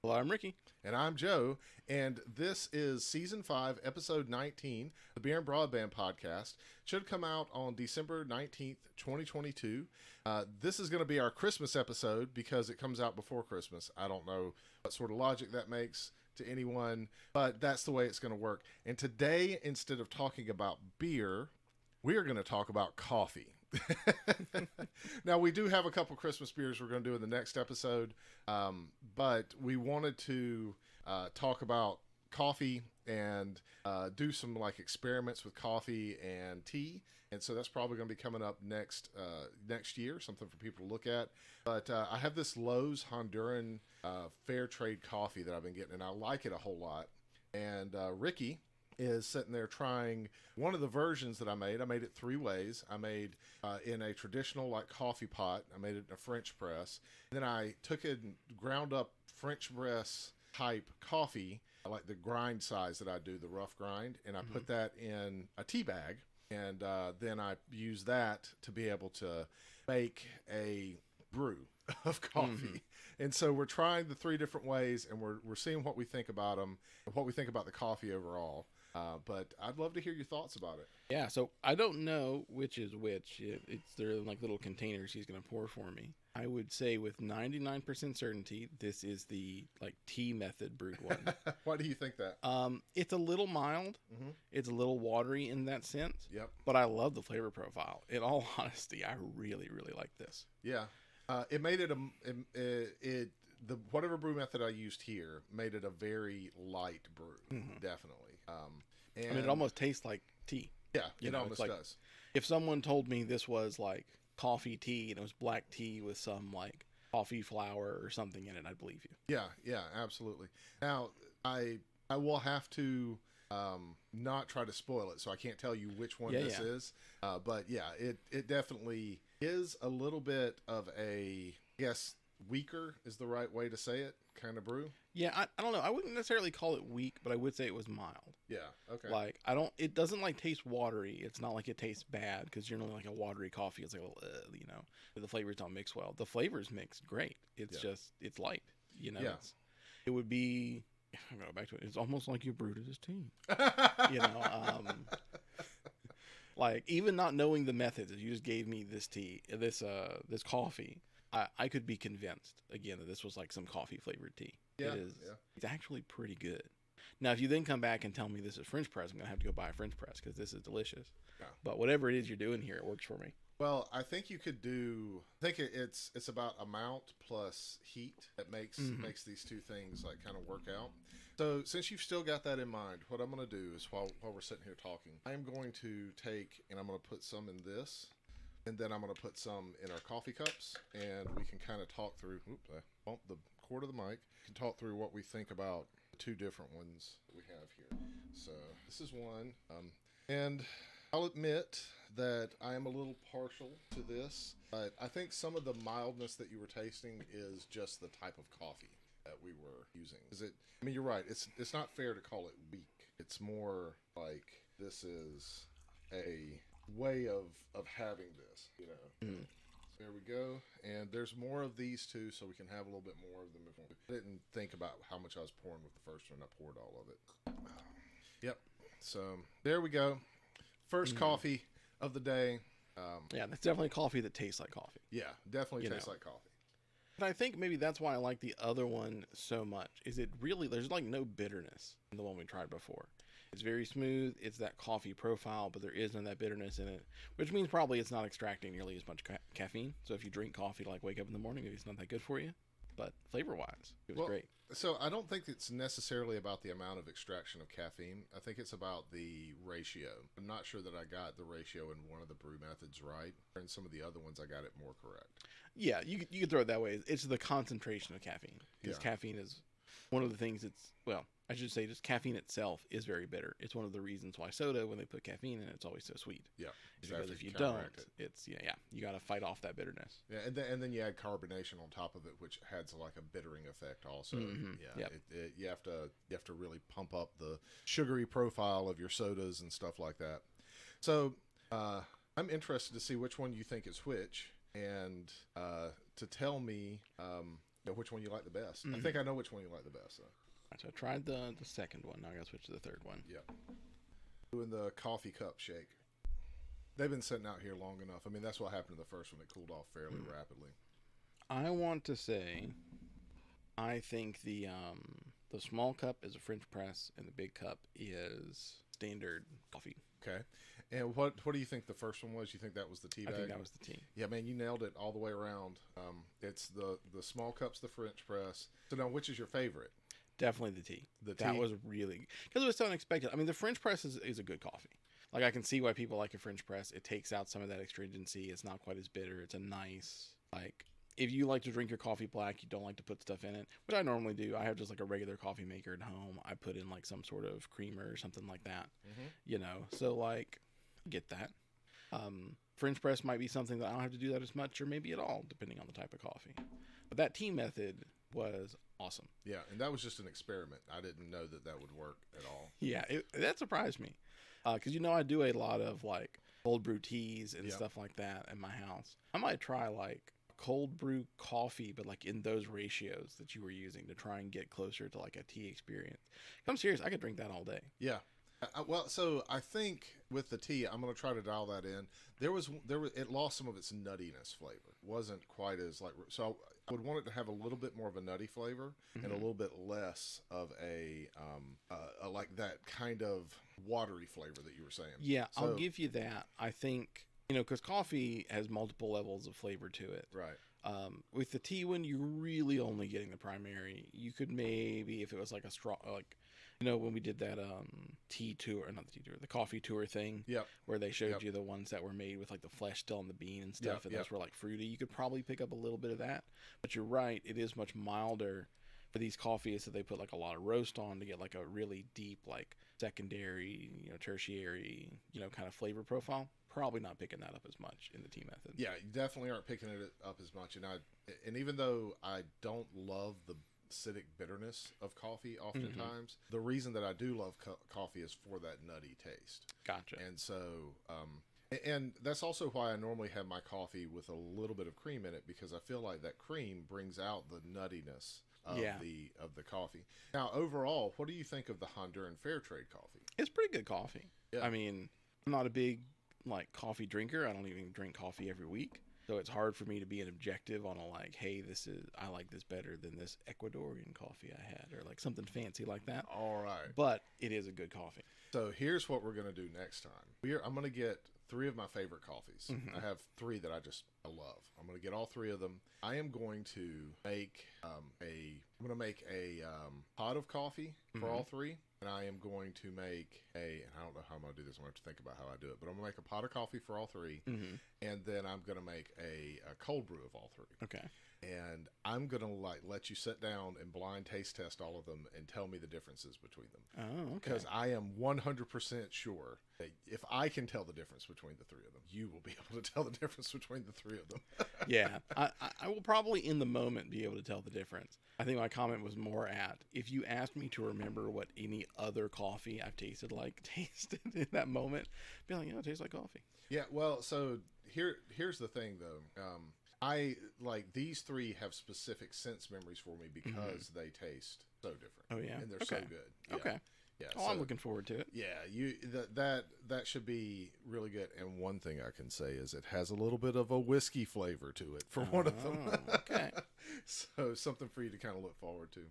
Hello, I'm Ricky. And I'm Joe, and this is Season 5, Episode 19, the Beer and Broadband Podcast. Should come out on December 19th, 2022. This is going to be our Christmas episode because it comes out before Christmas. I don't know what sort of logic that makes to anyone, but that's the way it's going to work. And today, instead of talking about beer, we are going to talk about coffee. Now, we do have a couple Christmas beers we're going to do in the next episode, but we wanted to talk about coffee and do some like experiments with coffee and tea, and so that's probably going to be coming up next year, something for people to look at. But I have this Lowe's Honduran fair trade coffee that I've been getting, and I like it a whole lot. And Ricky is sitting there trying one of the versions that I made. I made it three ways. I made in a traditional like coffee pot. I made it in a French press. And then I took it and ground up French press type coffee, like the grind size that I do, the rough grind. And I put that in a tea bag. And then I use that to be able to make a brew of coffee. And so we're trying the three different ways, and we're seeing what we think about them and what we think about the coffee overall. But I'd love to hear your thoughts about it. Yeah, so I don't know which is which. They're in like little containers he's going to pour for me. I would say with 99% certainty, this is the like tea method brewed one. Why do you think that? It's a little mild. It's a little watery in that sense. Yep. But I love the flavor profile. In all honesty, I really, really like this. Yeah. It made it the whatever brew method I used here made it a very light brew, definitely. And I mean, it almost tastes like tea. Yeah, You it know, almost it's like, does. If someone told me this was like coffee tea and it was black tea with some like coffee flour or something in it, I'd believe you. Yeah, absolutely. Now, I will have to not try to spoil it, so I can't tell you which one this is. But yeah, it definitely is a little bit of a, I guess, weaker is the right way to say it, kind of brew. Yeah, I don't know. I wouldn't necessarily call it weak, but I would say it was mild. Yeah, okay. Like, it doesn't like taste watery. It's not like it tastes bad because you're not like a watery coffee. It's like, the flavors don't mix well. The flavors mix great. It's just, it's light, Yeah. It would be, I'm going to go back to it. It's almost like you brewed it as tea, like even not knowing the methods, if you just gave me this tea, this coffee, I could be convinced again that this was like some coffee flavored tea. Yeah, it is. Yeah. It's actually pretty good. Now, if you then come back and tell me this is French press, I'm gonna have to go buy a French press because this is delicious. Yeah. But whatever it is you're doing here, it works for me. Well, I think you could do. I think it's about amount plus heat that makes these two things like kind of work out. So since you've still got that in mind, what I'm going to do is while we're sitting here talking, I'm going to take and I'm going to put some in this, and then I'm going to put some in our coffee cups, and we can kind of talk through. Oops, I bumped the cord of the mic. We can talk through what we think about the two different ones we have here. So this is one, and I'll admit that I am a little partial to this, but I think some of the mildness that you were tasting is just the type of coffee that we were using. I mean, you're right. It's not fair to call it weak. It's more like this is a way of having this, So there we go. And there's more of these two, so we can have a little bit more of them. I didn't think about how much I was pouring with the first one. I poured all of it. Yep. So there we go. First coffee of the day. Yeah, that's definitely coffee that tastes like coffee. Yeah, definitely tastes like coffee. But I think maybe that's why I like the other one so much. Is it really, there's like no bitterness in the one we tried before. It's very smooth. It's that coffee profile, but there is none of that bitterness in it, which means probably it's not extracting nearly as much caffeine. So if you drink coffee to like wake up in the morning, maybe it's not that good for you. But flavor-wise, it was great. So I don't think it's necessarily about the amount of extraction of caffeine. I think it's about the ratio. I'm not sure that I got the ratio in one of the brew methods right. In some of the other ones, I got it more correct. Yeah, you could throw it that way. It's the concentration of caffeine. Because caffeine is one of the things I should say just caffeine itself is very bitter. It's one of the reasons why soda, when they put caffeine in it, it's always so sweet. Yeah, exactly. Because if you don't, it's you got to fight off that bitterness. Yeah, and then you add carbonation on top of it, which adds like a bittering effect also. You have to really pump up the sugary profile of your sodas and stuff like that. So I'm interested to see which one you think is which, and to tell me Yeah, which one you like the best? I Mhm. think I know which one you like the best. Though. So I tried the second one. Now I got to switch to the third one. Yeah. Doing the coffee cup shake. They've been sitting out here long enough. I mean, that's what happened to the first one. It cooled off fairly rapidly. I want to say, I think the small cup is a French press, and the big cup is standard coffee. Okay. And what do you think the first one was? You think that was the tea bag? I think that was the tea. Yeah, man, you nailed it all the way around. It's the small cup's the French press. So now, which is your favorite? Definitely the tea. The That tea? was really, because it was so unexpected. I mean, the French press is a good coffee. Like, I can see why people like a French press. It takes out some of that astringency. It's not quite as bitter. It's a nice, like, if you like to drink your coffee black, you don't like to put stuff in it, which I normally do. I have just like a regular coffee maker at home. I put in like some sort of creamer or something like that, you know? So, like, I get that. French press might be something that I don't have to do that as much or maybe at all, depending on the type of coffee. But that tea method was awesome. Yeah, and that was just an experiment. I didn't know that would work at all. Yeah, that surprised me. Because, you know, I do a lot of, like, cold brew teas and stuff like that in my house. I might try, like, cold brew coffee, but, like, in those ratios that you were using to try and get closer to, like, a tea experience. I'm serious. I could drink that all day. Yeah. Well, so I think with the tea, I'm going to try to dial that in. It lost some of its nuttiness flavor. It wasn't quite as, like, so I would want it to have a little bit more of a nutty flavor and a little bit less of a like that kind of watery flavor that you were saying. Yeah, So, I'll give you that. I think, you know, because coffee has multiple levels of flavor to it. right. With the tea one, you're really only getting the primary. You could maybe, if it was like a straw, like, you know, when we did that tea tour, or not the tea tour, the coffee tour thing, Yep. where they showed Yep. you the ones that were made with like the flesh still in the bean and stuff, Yep, and yep. those were like fruity. You could probably pick up a little bit of that, but you're right, it is much milder for these coffees that they put like a lot of roast on to get like a really deep, like secondary, you know, tertiary, you know, kind of flavor profile. Probably not picking that up as much in the tea method. Yeah, you definitely aren't picking it up as much. And even though I don't love the acidic bitterness of coffee oftentimes, the reason that I do love coffee is for that nutty taste. Gotcha. And so, and that's also why I normally have my coffee with a little bit of cream in it, because I feel like that cream brings out the nuttiness of the coffee. Now, overall, what do you think of the Honduran Fair Trade coffee? It's pretty good coffee. Yeah. I mean, I'm not a big like coffee drinker. I don't even drink coffee every week. So it's hard for me to be an objective on a like, hey, I like this better than this Ecuadorian coffee I had, or like something fancy like that. All right. But it is a good coffee. So here's what we're going to do next time. I'm going to get 3 of my favorite coffees. I have 3 that I love. I'm going to get all 3 of them. I am going to make a pot of coffee for all 3. And I am going to make and I don't know how I'm going to do this. I'm going to have to think about how I do it. But I'm going to make a pot of coffee for all 3. And then I'm going to make a cold brew of all 3. Okay. And I'm going to let you sit down and blind taste test all of them and tell me the differences between them. Oh, okay. Because I am 100% sure that if I can tell the difference between the 3 of them, you will be able to tell the difference between the 3 of them. Yeah, I will probably in the moment be able to tell the difference. I think my comment was more at, if you asked me to remember what any other coffee I've tasted in that moment, be like, yeah, it tastes like coffee. Yeah, well, so here's the thing, though. I like these 3 have specific sense memories for me because they taste so different. Oh, yeah? And they're so good. Yeah. Okay. Yeah, Oh, I'm looking forward to it. Yeah, that should be really good. And one thing I can say is it has a little bit of a whiskey flavor to it for one of them. Okay. So something for you to kind of look forward to.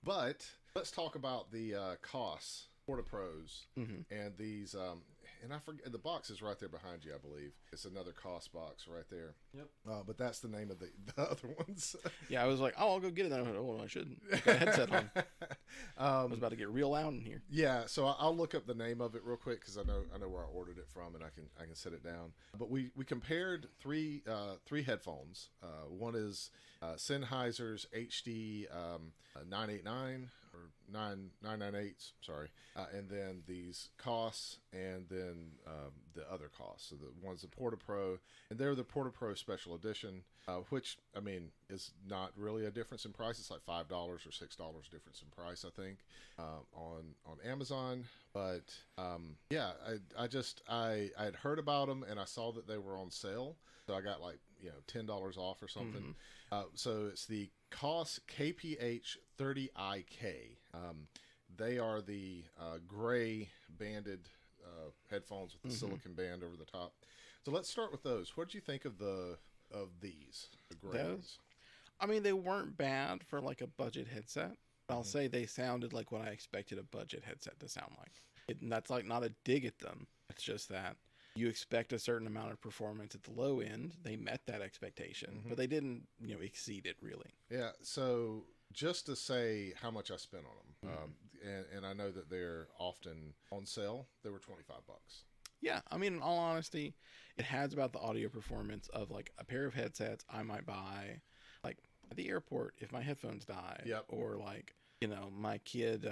But let's talk about the Koss Porta-Pros and these. And I forget, the box is right there behind you, I believe. It's another Koss box right there. Yep. But that's the name of the other ones. Yeah, I was like, oh, I'll go get it. Then I went, oh, I shouldn't. Got a headset on. I was about to get real loud in here. Yeah, so I'll look up the name of it real quick because I know where I ordered it from and I can set it down. But we compared three headphones. One is Sennheiser's HD 989 or 998, sorry, and then these Koss, and then the other Koss. So the one's the Porta-Pro, and they're the Porta-Pro Special Edition, which I mean is not really a difference in price. It's like $5 or $6 difference in price, I think, on Amazon. But I had heard about them and I saw that they were on sale, so I got like $10 off or something. So it's the Koss KPH30IK. They are the gray banded headphones with the silicon band over the top. So let's start with those. What did you think of these? The gray ones? I mean, they weren't bad for like a budget headset. I'll say they sounded like what I expected a budget headset to sound like. And that's like not a dig at them. It's just that you expect a certain amount of performance at the low end. They met that expectation, but they didn't, exceed it really. Yeah. So just to say how much I spent on them, and I know that they're often on sale. They were $25. Yeah, I mean, in all honesty, it has about the audio performance of like a pair of headsets I might buy, like at the airport if my headphones die. Yep. Or like, my kid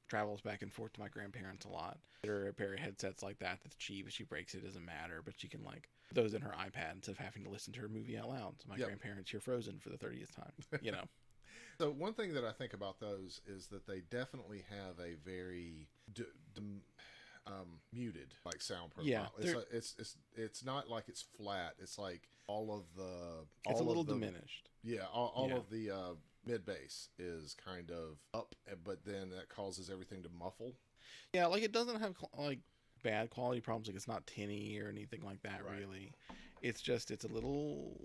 travels back and forth to my grandparents a lot. There are a pair of headsets like that that's cheap. If she breaks it, doesn't matter, but she can like put those in her iPad instead of having to listen to her movie out loud. So my grandparents hear Frozen for the 30th time. So one thing that I think about those is that they definitely have a very muted like sound profile. Yeah, it's not like it's flat. It's like it's a little diminished. Yeah, all of the mid bass is kind of up, but then that causes everything to muffle. Yeah, like it doesn't have like bad quality problems. Like it's not tinny or anything like that. Right. Really, it's just it's a little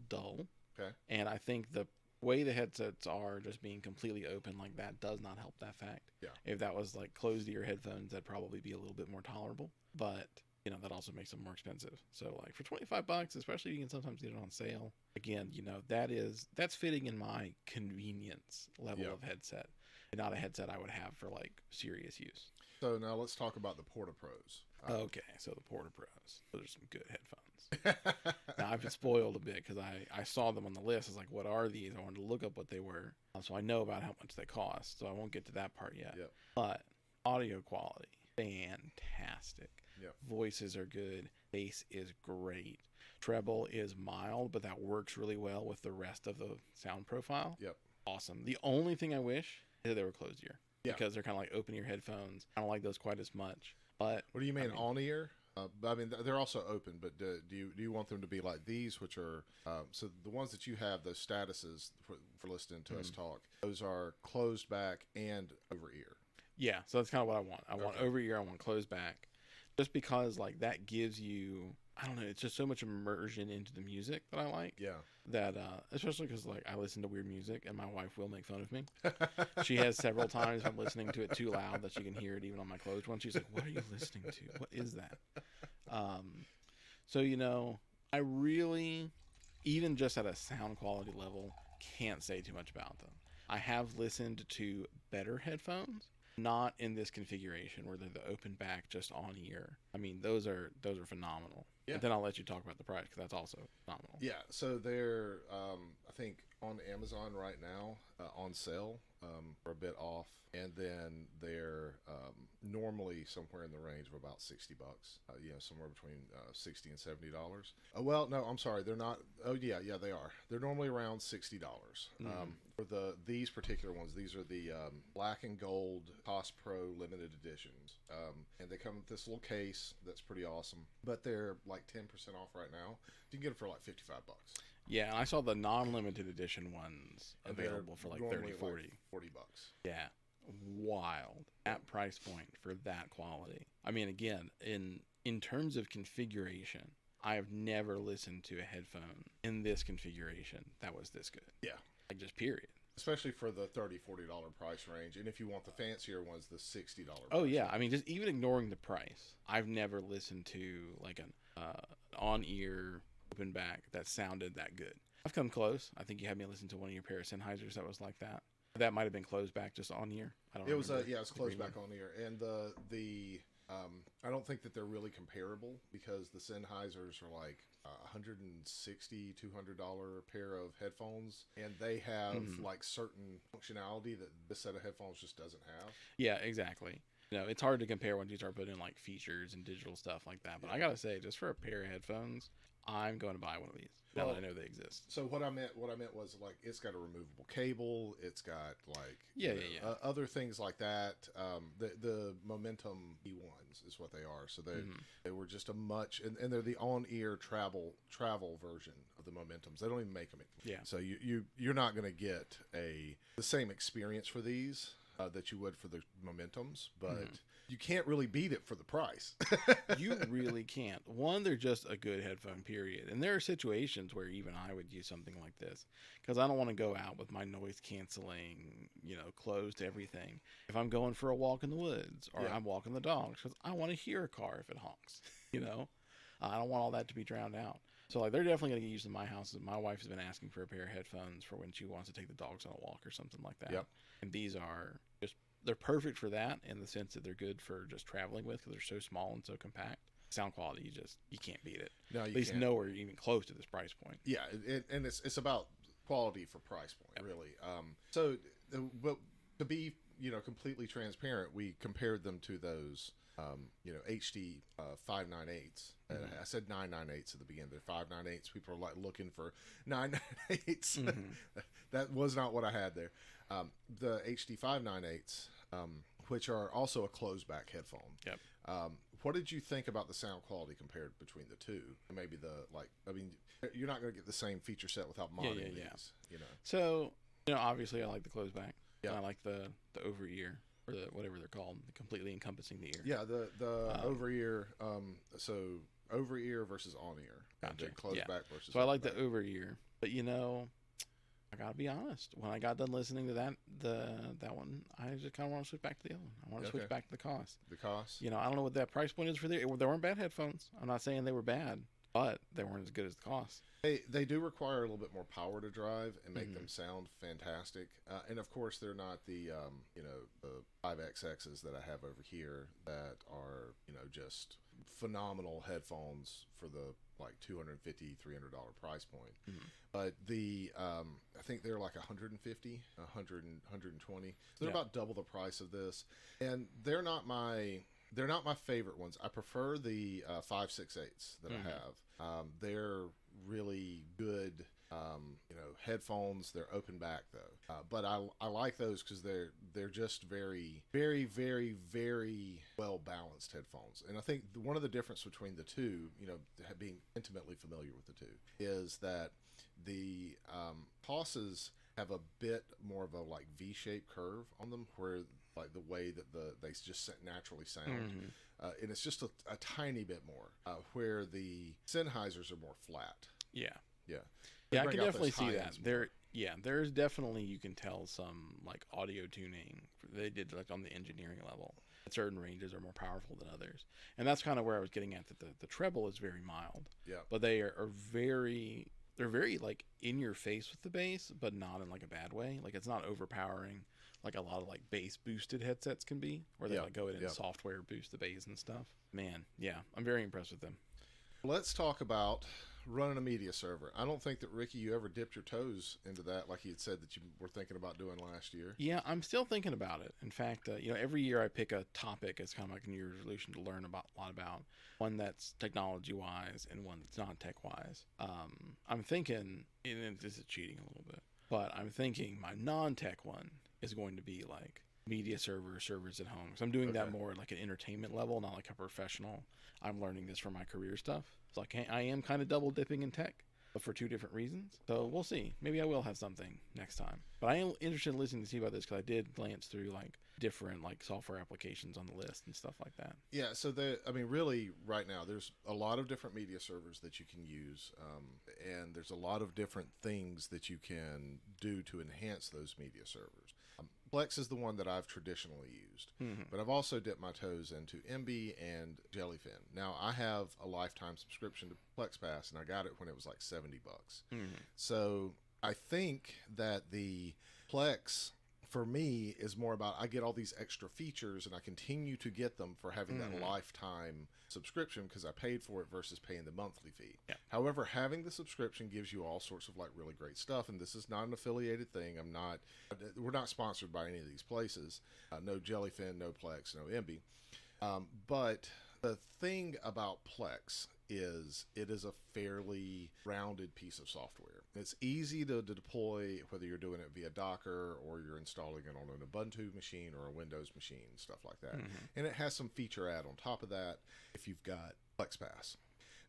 dull. Okay. And I think the way the headsets are just being completely open like that does not help that fact. Yeah. If that was like closed ear headphones, that'd probably be a little bit more tolerable. But that also makes them more expensive. So like for $25, especially, you can sometimes get it on sale. Again, that's fitting in my convenience level of headset, and not a headset I would have for like serious use. So now let's talk about the Porta-Pros. Okay, so the Porta-Pros. Those are some good headphones. Now, I've been spoiled a bit because I saw them on the list. I was like, what are these? I wanted to look up what they were. So I know about how much they cost. So I won't get to that part yet. Yep. But audio quality, fantastic. Yep. Voices are good. Bass is great. Treble is mild, but that works really well with the rest of the sound profile. Yep. Awesome. The only thing I wish is that they were closed ear. Yeah. Because they're kind of like open ear headphones. I don't like those quite as much. But what do you mean on ear? They're also open, but do you want them to be like these, which are so the ones that you have, those statuses for listening to us talk, those are closed back and over ear. Yeah, so that's kind of what I want. I want over ear. I want closed back, just because like that gives you, I don't know, it's just so much immersion into the music that I like. Yeah. That especially because like I listen to weird music and my wife will make fun of me. She has several times been listening to it too loud that she can hear it even on my closed one. She's like, "What are you listening to? What is that?" So I really, even just at a sound quality level, can't say too much about them. I have listened to better headphones, not in this configuration where they're the open back just on ear. I mean, those are phenomenal. Yeah. And then I'll let you talk about the price because that's also phenomenal. Yeah. So they're I think on Amazon right now on sale for a bit off, and then they're normally somewhere in the range of about $60. Somewhere between $60 and $70. Well, no, I'm sorry, they're not. Oh yeah, they are. They're normally around $60. For these particular ones, these are the black and gold Koss Pro limited editions, and they come with this little case that's pretty awesome. But they're like 10% off right now. You can get them for like $55. Yeah, and I saw the non-limited edition ones available for like 30, 40. Like $40. Yeah, wild. That price point for that quality. I mean, again, in terms of configuration, I have never listened to a headphone in this configuration that was this good. Yeah. Like just period. Especially for the $30, $40 price range. And if you want the fancier ones, the $60 Oh, yeah. range. I mean, just even ignoring the price, I've never listened to like an on-ear open back that sounded that good. I've come close. I think you had me listen to one of your pair of Sennheisers that was like that. That might have been closed back just on ear. I don't. It was remember. it was closed back on ear, and the I don't think that they're really comparable because the Sennheisers are like $160, $200 pair of headphones, and they have like certain functionality that this set of headphones just doesn't have. Yeah, exactly. It's hard to compare once you start putting in like features and digital stuff like that. But I gotta say, just for a pair of headphones, I'm going to buy one of these now that I know they exist. So what I meant was like it's got a removable cable. It's got like other things like that. The Momentum E1s is what they are. So they were just a much and they're the on-ear travel version of the Momentums. They don't even make them anymore. Yeah. So you're not going to get the same experience for these that you would for the Momentums, but you can't really beat it for the price. You really can't. One, they're just a good headphone, period. And there are situations where even I would use something like this because I don't want to go out with my noise canceling, closed everything. If I'm going for a walk in the woods or I'm walking the dogs, because I want to hear a car if it honks, I don't want all that to be drowned out. So they're definitely going to get used in my house. My wife has been asking for a pair of headphones for when she wants to take the dogs on a walk or something like that. Yep. And these are they're perfect for that in the sense that they're good for just traveling with because they're so small and so compact. Sound quality, you can't beat it. No, at least nowhere even close to this price point. Yeah, and it's about quality for price point, really. So, but to be completely transparent, we compared them to those HD 598s. I said 998s at the beginning. They're 598s. People are like looking for 998s. That was not what I had there. The HD 598s, which are also a closed back headphone. Yep. What did you think about the sound quality compared between the two? Maybe you're not going to get the same feature set without modding these. So, obviously I like the closed back. Yeah. I like the over ear. Or whatever they're called, completely encompassing the ear. Yeah, the over ear. So over ear versus on ear. Gotcha. Closed back versus. So I like the over ear, but I gotta be honest. When I got done listening to that one, I just kind of want to switch back to the other one. I want to switch back to the Koss. The Koss. I don't know what that price point is for there. They weren't bad headphones. I'm not saying they were bad, but they weren't as good as the Koss. They do require a little bit more power to drive and make them sound fantastic. And of course, they're not the the 5XXs that I have over here that are just phenomenal headphones for the like $250, $300 price point. But I think they're like 150, 100, 120. They're about double the price of this, and they're not my favorite ones. I prefer the 568s that I have. They're really good headphones. They're open back though, but I like those because they're just very, very, very, very well balanced headphones. And I think one of the difference between the two, being intimately familiar with the two, is that the Kosses have a bit more of a like V-shaped curve on them, where like the way that they just naturally sound, and it's just a tiny bit more, where the Sennheisers are more flat. Yeah. They I can definitely see that. more. There's definitely, you can tell some like audio tuning they did like on the engineering level. Certain ranges are more powerful than others, and that's kind of where I was getting at. That the treble is very mild. Yeah. But they're very like in your face with the bass, but not in like a bad way. Like it's not overpowering like a lot of like bass boosted headsets can be, where they like go in and software boost the bass and stuff. Man, I'm very impressed with them. Let's talk about running a media server. I don't think that, Ricky, you ever dipped your toes into that like you had said that you were thinking about doing last year. Yeah, I'm still thinking about it. In fact, every year I pick a topic as kind of like a New Year's resolution to learn a lot about. One that's technology-wise and one that's non-tech-wise. I'm thinking, and this is cheating a little bit, but I'm thinking my non-tech one is going to be like media servers at home. So I'm doing that more at like an entertainment level, not like a professional. I'm learning this for my career stuff. So I am kind of double dipping in tech, but for two different reasons. So we'll see. Maybe I will have something next time. But I am interested in listening to see about this because I did glance through like different like software applications on the list and stuff like that. Yeah. So really right now there's a lot of different media servers that you can use, and there's a lot of different things that you can do to enhance those media servers. Plex is the one that I've traditionally used, but I've also dipped my toes into Emby and Jellyfin. Now I have a lifetime subscription to Plex Pass, and I got it when it was like $70. So I think that the Plex for me is more about I get all these extra features and I continue to get them for having that lifetime subscription because I paid for it versus paying the monthly fee. Yeah. However, having the subscription gives you all sorts of like really great stuff, and this is not an affiliated thing. We're not sponsored by any of these places. No Jellyfin, no Plex, no Emby. But the thing about Plex is it is a fairly rounded piece of software. It's easy to deploy, whether you're doing it via Docker or you're installing it on an Ubuntu machine or a Windows machine, stuff like that. And it has some feature add on top of that if you've got FlexPass.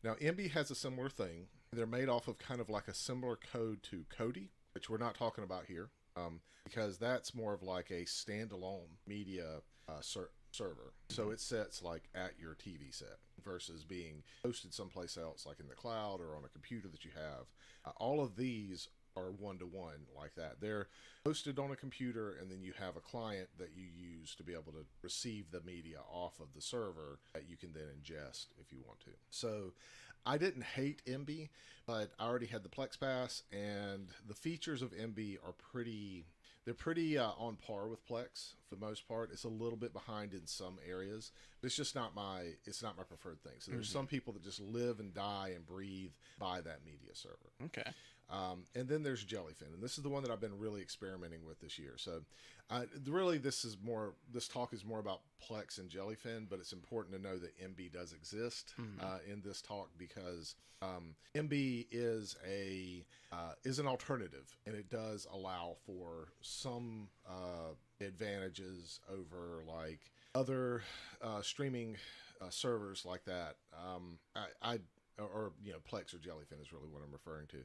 Now, Emby has a similar thing. They're made off of kind of like a similar code to Kodi, which we're not talking about here, because that's more of like a standalone media server. So it sits like at your TV set versus being hosted someplace else, like in the cloud or on a computer that you have. All of these are one-to-one like that. They're hosted on a computer, and then you have a client that you use to be able to receive the media off of the server that you can then ingest if you want to. So I didn't hate Emby, but I already had the Plex Pass, and the features of Emby are pretty on par with Plex for the most part. It's a little bit behind in some areas, but it's just not my preferred thing. So there's some people that just live and die and breathe by that media server. Okay. And then there's Jellyfin, and this is the one that I've been really experimenting with this year. So really this talk is more about Plex and Jellyfin, but it's important to know that Emby does exist in this talk because Emby is an alternative, and it does allow for some advantages over like other streaming servers like that. Plex or Jellyfin is really what I'm referring to.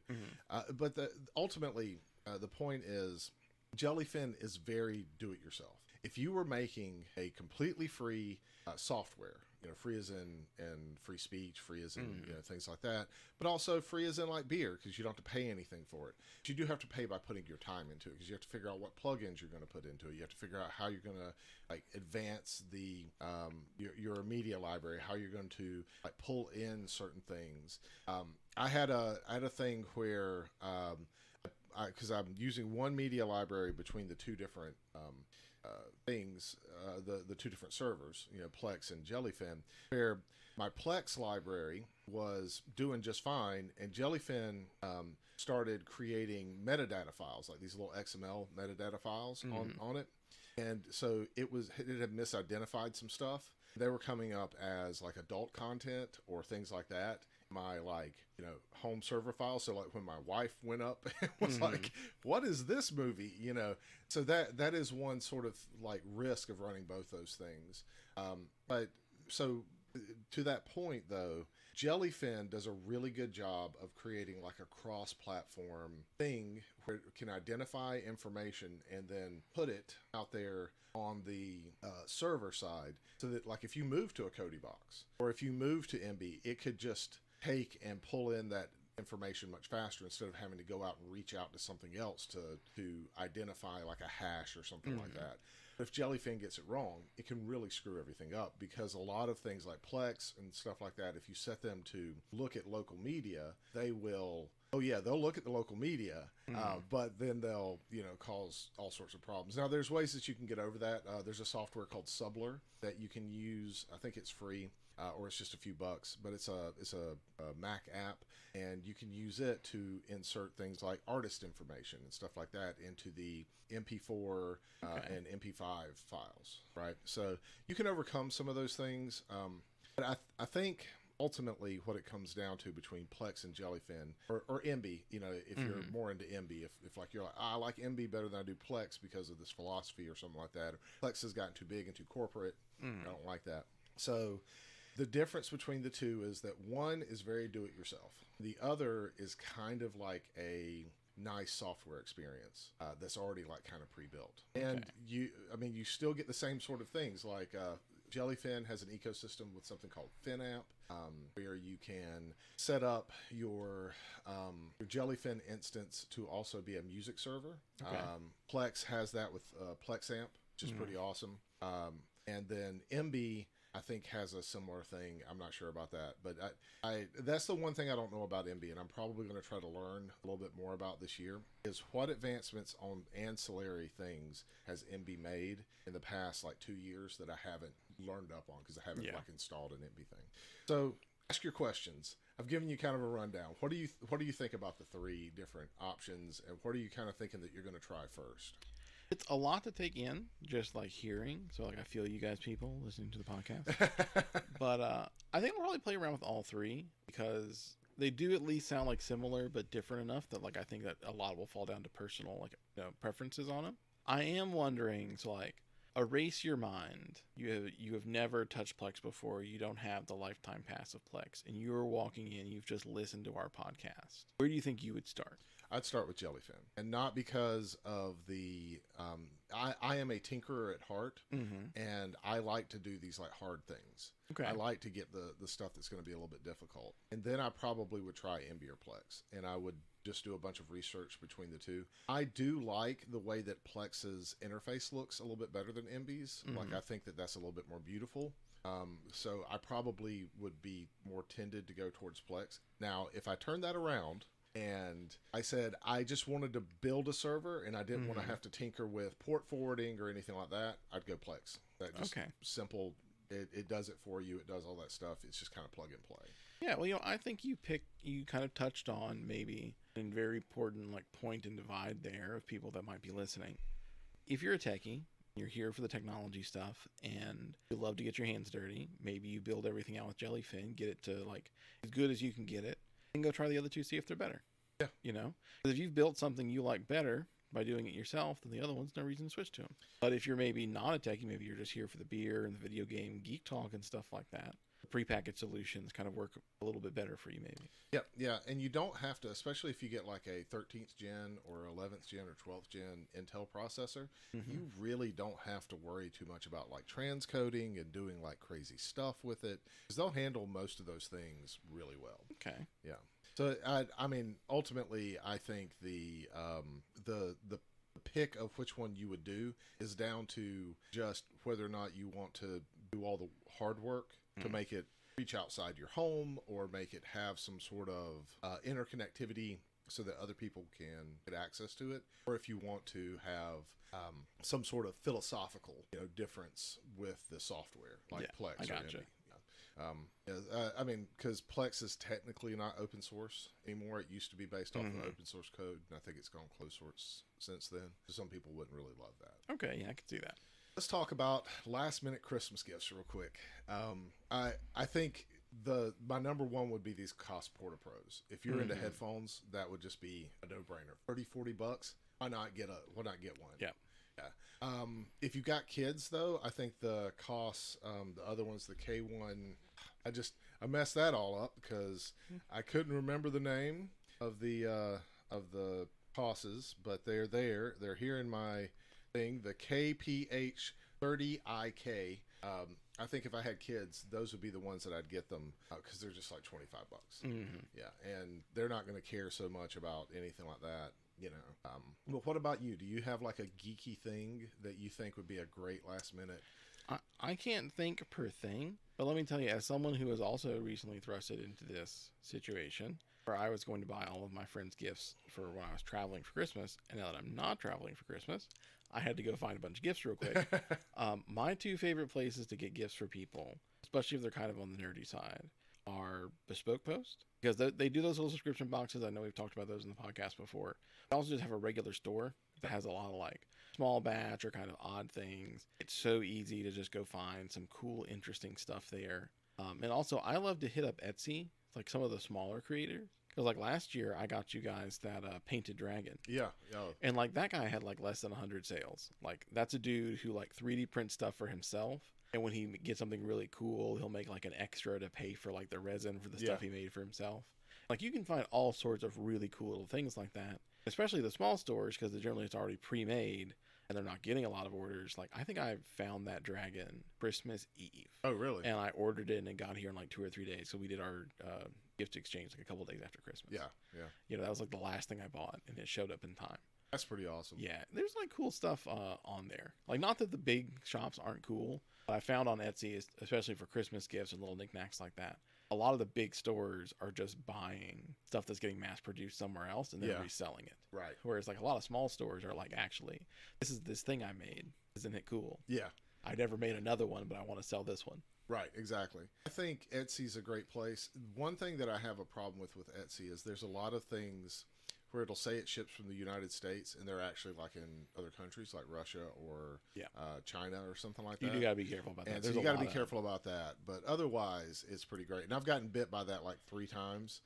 But ultimately, the point is Jellyfin is very do-it-yourself. If you were making a completely free software, free as in free speech, free as in things like that, but also free as in like beer, because you don't have to pay anything for it. But you do have to pay by putting your time into it, because you have to figure out what plugins you're going to put into it. You have to figure out how you're going to like advance the your media library, how you're going to like pull in certain things. I had a thing where because I'm using one media library between the two different things, the two different servers, Plex and Jellyfin, where my Plex library was doing just fine, and Jellyfin started creating metadata files, like these little XML metadata files on it. And so it had misidentified some stuff. They were coming up as like adult content or things like that. My home server file. So like when my wife went up, it was like, what is this movie? So that is one sort of like risk of running both those things. But so to that point though, Jellyfin does a really good job of creating like a cross-platform thing where it can identify information and then put it out there on the server side, so that like if you move to a Kodi box or if you move to Emby, it could just take and pull in that information much faster instead of having to go out and reach out to something else to identify like a hash or something like that. If Jellyfin gets it wrong, it can really screw everything up, because a lot of things like Plex and stuff like that, if you set them to look at local media, they will, they'll look at the local media, but then they'll, cause all sorts of problems. Now, there's ways that you can get over that. There's a software called Subler that you can use. I think it's free. Or it's just a few bucks, but it's a Mac app, and you can use it to insert things like artist information and stuff like that into the MP4 and MP5 files, right? So you can overcome some of those things, but I think ultimately what it comes down to between Plex and Jellyfin or Emby, if you're more into Emby, if like you're like, I like Emby better than I do Plex because of this philosophy or something like that, or Plex has gotten too big and too corporate, I don't like that. So the difference between the two is that one is very do-it-yourself. The other is kind of like a nice software experience that's already like kind of pre-built. And you still get the same sort of things. Like Jellyfin has an ecosystem with something called FinApp, where you can set up your Jellyfin instance to also be a music server. Plex has that with PlexAmp, which is pretty awesome. And then Emby I think has a similar thing. I'm not sure about that, but I that's the one thing I don't know about Emby, and I'm probably going to try to learn a little bit more about this year, is what advancements on ancillary things has Emby made in the past like 2 years that I haven't learned up on because I haven't like installed an Emby thing. So ask your questions. I've given you kind of a rundown. What do you think about the 3 different options, and what are you kind of thinking that you're going to try first? It's a lot to take in, just like hearing. So like I feel you guys people listening to the podcast. But I think I'll probably play around with all 3 because they do at least sound like similar but different enough that like I think that a lot will fall down to personal like preferences on them. I am wondering, so like erase your mind. You have never touched Plex before. You don't have the lifetime pass of Plex, and you're walking in. You've just listened to our podcast. Where do you think you would start? I'd start with Jellyfin, and not because of the. I am a tinkerer at heart, and I like to do these like hard things. Okay. I like to get the stuff that's going to be a little bit difficult, and then I probably would try Emby or Plex, and I would just do a bunch of research between the 2. I do like the way that Plex's interface looks a little bit better than Emby's. Like I think that that's a little bit more beautiful. So I probably would be more tended to go towards Plex. Now, if I turn that around and I said I just wanted to build a server and I didn't want to have to tinker with port forwarding or anything like that, I'd go Plex. That just simple. It does it for you. It does all that stuff. It's just kind of plug and play. Yeah, well, I think you kind of touched on maybe a very important like point and divide there of people that might be listening. If you're a techie, you're here for the technology stuff, and you love to get your hands dirty, maybe you build everything out with Jellyfin, get it to like as good as you can get it, and go try the other 2, see if they're better. Yeah. You know? Because if you've built something you like better by doing it yourself, then the other one's no reason to switch to them. But if you're maybe not a techie, maybe you're just here for the beer and the video game geek talk and stuff like that, prepackaged solutions kind of work a little bit better for you maybe. Yeah, and you don't have to, especially if you get like a 13th gen or 11th gen or 12th gen Intel processor, you really don't have to worry too much about like transcoding and doing like crazy stuff with it, because they'll handle most of those things really well. Okay. Yeah. So I mean, ultimately, I think the pick of which one you would do is down to just whether or not you want to do all the hard work to make it reach outside your home or make it have some sort of interconnectivity so that other people can get access to it, or if you want to have some sort of philosophical difference with the software like Plex. I gotcha. I mean, because Plex is technically not open source anymore. It used to be based off of open source code, and I think it's gone closed source since then. So some people wouldn't really love that. Okay, yeah, I could see that. Let's talk about last minute Christmas gifts real quick. I think my number one would be these Koss Porta-Pros. If you're into headphones, that would just be a no-brainer. $30-$40. Why not get one? Yeah. If you got kids though, I think the Koss, the other ones, the K1, I messed that all up because I couldn't remember the name of the Kosses, but they're there. They're here in my thing. The KPH30IK. I think if I had kids, those would be the ones that I'd get them because they're just like $25. Yeah, and they're not going to care so much about anything like that. But what about you? Do you have like a geeky thing that you think would be a great last minute? I can't think per thing, but let me tell you, as someone who was also recently thrusted into this situation where I was going to buy all of my friends' gifts for when I was traveling for Christmas, and now that I'm not traveling for Christmas, I had to go find a bunch of gifts real quick. My 2 favorite places to get gifts for people, especially if they're kind of on the nerdy side, are Bespoke Post, because they do those little subscription boxes. I know we've talked about those in the podcast before. They also just have a regular store that has a lot of like small batch or kind of odd things. It's so easy to just go find some cool, interesting stuff there. And also, I love to hit up Etsy, like some of the smaller creators. Because like last year, I got you guys that painted dragon. Yeah. And like that guy had like less than 100 sales. Like that's a dude who like 3D prints stuff for himself. And when he gets something really cool, he'll make like an extra to pay for like the resin for the stuff he made for himself. Like you can find all sorts of really cool little things like that, especially the small stores, because generally it's already pre-made and they're not getting a lot of orders. Like I think I found that dragon Christmas Eve. Oh, really? And I ordered it and it got here in like 2 or 3 days. So we did our gift exchange like a couple days after Christmas. Yeah. That was like the last thing I bought, and it showed up in time. That's pretty awesome. Yeah, there's like cool stuff on there. Like, not that the big shops aren't cool, but I found on Etsy, especially for Christmas gifts and little knickknacks like that, a lot of the big stores are just buying stuff that's getting mass produced somewhere else and then reselling it. Right. Whereas like a lot of small stores are like, actually, this is this thing I made. Isn't it cool? Yeah. I never made another one, but I want to sell this one. Right, exactly. I think Etsy's a great place. One thing that I have a problem with Etsy is there's a lot of things where it'll say it ships from the United States and they're actually like in other countries like Russia or China or something like that. You do got to be careful about that. And so you got to be careful about that. But otherwise, it's pretty great. And I've gotten bit by that like 3 times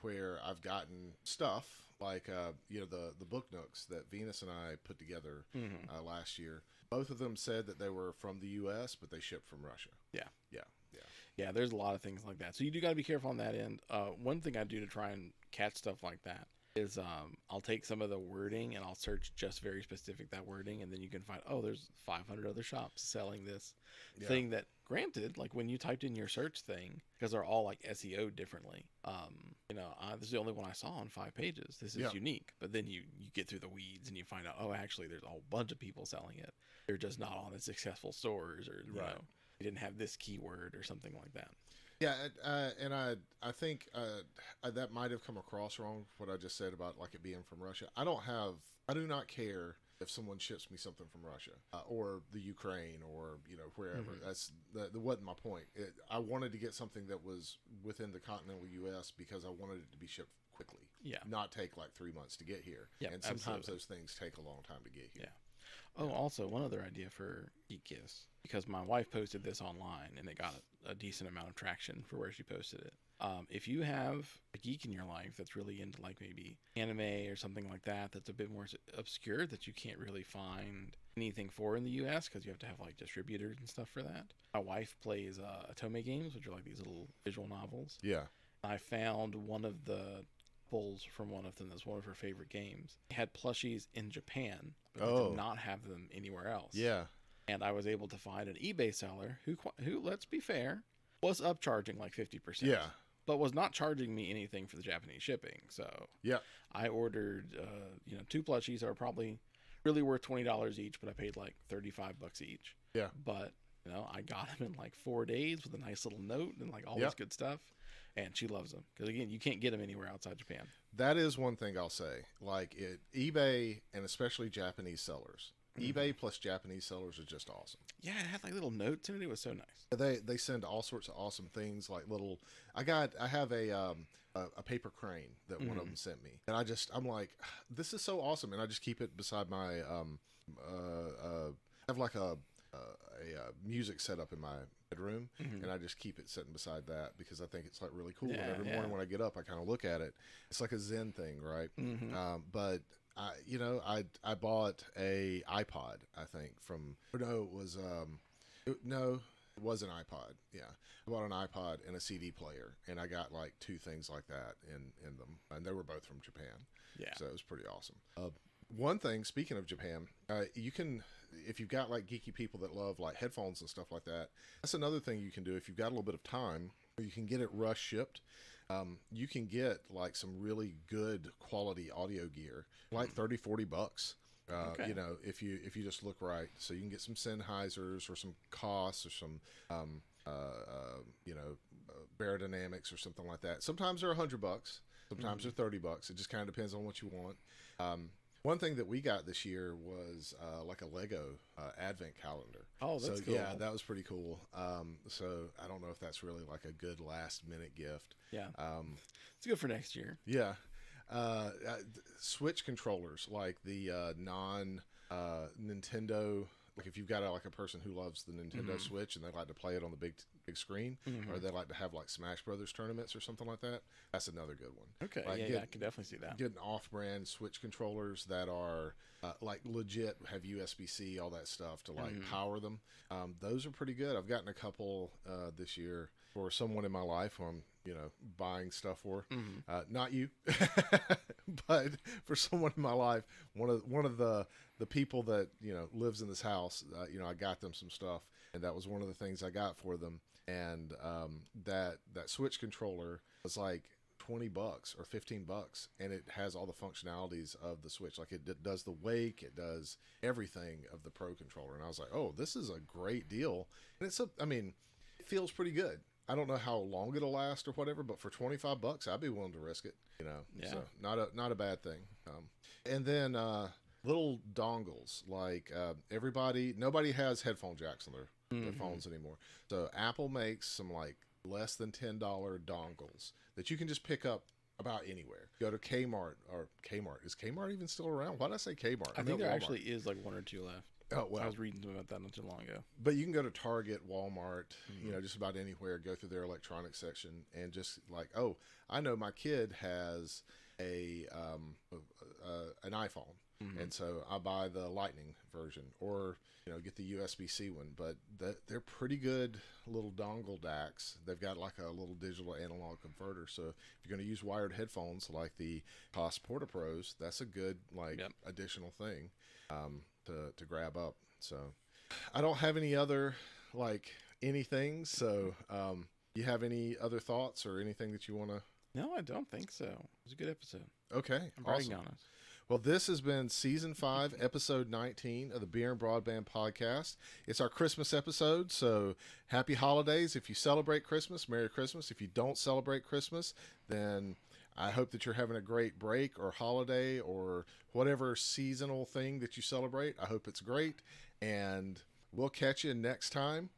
where I've gotten stuff like, the book nooks that Venus and I put together last year. Both of them said that they were from the U.S., but they shipped from Russia. Yeah, there's a lot of things like that. So you do got to be careful on that end. One thing I do to try and catch stuff like that is I'll take some of the wording and I'll search just very specific that wording, and then you can find, there's 500 other shops selling this thing that, granted, like when you typed in your search thing, because they're all like SEO differently, this is the only one I saw on 5 pages. This is unique. But then you get through the weeds and you find out, actually there's a whole bunch of people selling it. They're just not on the successful stores, or you know, they didn't have this keyword or something like that. Yeah, and I think that might have come across wrong, what I just said about like it being from Russia. I do not care if someone ships me something from Russia or the Ukraine or wherever. That wasn't my point. I wanted to get something that was within the continental U.S. because I wanted it to be shipped quickly. Yeah, not take like 3 months to get here. Yeah, and sometimes those things take a long time to get here. Yeah. Also, one other idea for geek gifts, because my wife posted this online and it got a decent amount of traction for where she posted it. If you have a geek in your life that's really into like maybe anime or something like that, that's a bit more obscure, that you can't really find anything for in the U.S. because you have to have like distributors and stuff for that. My wife plays Otome games, which are like these little visual novels. Yeah. I found one of the pulls from one of them that's one of her favorite games. They had plushies in Japan, but they did not have them anywhere else. Yeah. And I was able to find an eBay seller who, let's be fair, was upcharging like 50%. Yeah. But was not charging me anything for the Japanese shipping. So I ordered, 2 plushies that are probably really worth $20 each, but I paid like $35 each. Yeah. But, I got them in like 4 days with a nice little note and like all this good stuff. And she loves them. Because, again, you can't get them anywhere outside Japan. That is one thing I'll say. Like, eBay, and especially Japanese sellers. eBay plus Japanese sellers are just awesome. Yeah, it had like little notes in it. It was so nice. They send all sorts of awesome things, like little... I have a paper crane that one of them sent me. And I'm like, this is so awesome. And I just keep it beside my... I have like a music set up in my bedroom, and I just keep it sitting beside that because I think it's like really cool. And every morning when I get up, I kind of look at it. It's like a Zen thing, right? But I bought a iPod, I think, it was an iPod. Yeah, I bought an iPod and a CD player, and I got like 2 things like that in them, and they were both from Japan. Yeah, so it was pretty awesome. One thing, speaking of Japan, you can, if you've got like geeky people that love like headphones and stuff like that, that's another thing you can do if you've got a little bit of time, or you can get it rush shipped. You can get like some really good quality audio gear, like $30-$40. If you just look right, so you can get some Sennheisers or some Koss or some Baradynamics or something like that. Sometimes they're $100, sometimes they're $30. It just kind of depends on what you want. One thing that we got this year was like a Lego advent calendar. Oh, that's cool. Yeah, that was pretty cool. So I don't know if that's really like a good last minute gift. Yeah, it's good for next year. Yeah. Switch controllers, like the non Nintendo, like if you've got a person who loves the Nintendo Switch and they like to play it on the big screen, or they like to have like Smash Brothers tournaments or something like that, that's another good one. Okay, I can definitely see that. Getting off-brand Switch controllers that are like legit, have USB-C, all that stuff to like power them. Those are pretty good. I've gotten a couple this year for someone in my life who I'm buying stuff for. Not you, but for someone in my life, one of the people that lives in this house. I got them some stuff, and that was one of the things I got for them. And that Switch controller was like $20 or $15, and it has all the functionalities of the Switch. Like it does the wake, it does everything of the Pro controller. And I was like, oh, this is a great deal. And it feels pretty good. I don't know how long it'll last or whatever, but for $25, I'd be willing to risk it. Yeah. So not a bad thing. And then little dongles, like nobody has headphone jacks on their phones anymore. So Apple makes some like less than $10 dongles that you can just pick up about anywhere. Go to Kmart. Is Kmart even still around? Why did I say Kmart? I think there actually is like one or two left. Oh, well. I was reading about that not too long ago. But you can go to Target, Walmart, just about anywhere, go through their electronics section and just like, oh, I know my kid has an iPhone. And so I buy the Lightning version or, get the USB-C one. But they're pretty good little dongle DACs. They've got like a little digital analog converter. So if you're going to use wired headphones like the Koss Porta-Pros, that's a good additional thing to grab up. So I don't have any other anything. So you have any other thoughts or anything that you want to? No, I don't think so. It was a good episode. Okay, I'm bragging on us. Well, this has been Season 5, Episode 19 of the Beer and Broadband Podcast. It's our Christmas episode, so happy holidays. If you celebrate Christmas, Merry Christmas. If you don't celebrate Christmas, then I hope that you're having a great break or holiday or whatever seasonal thing that you celebrate. I hope it's great, and we'll catch you next time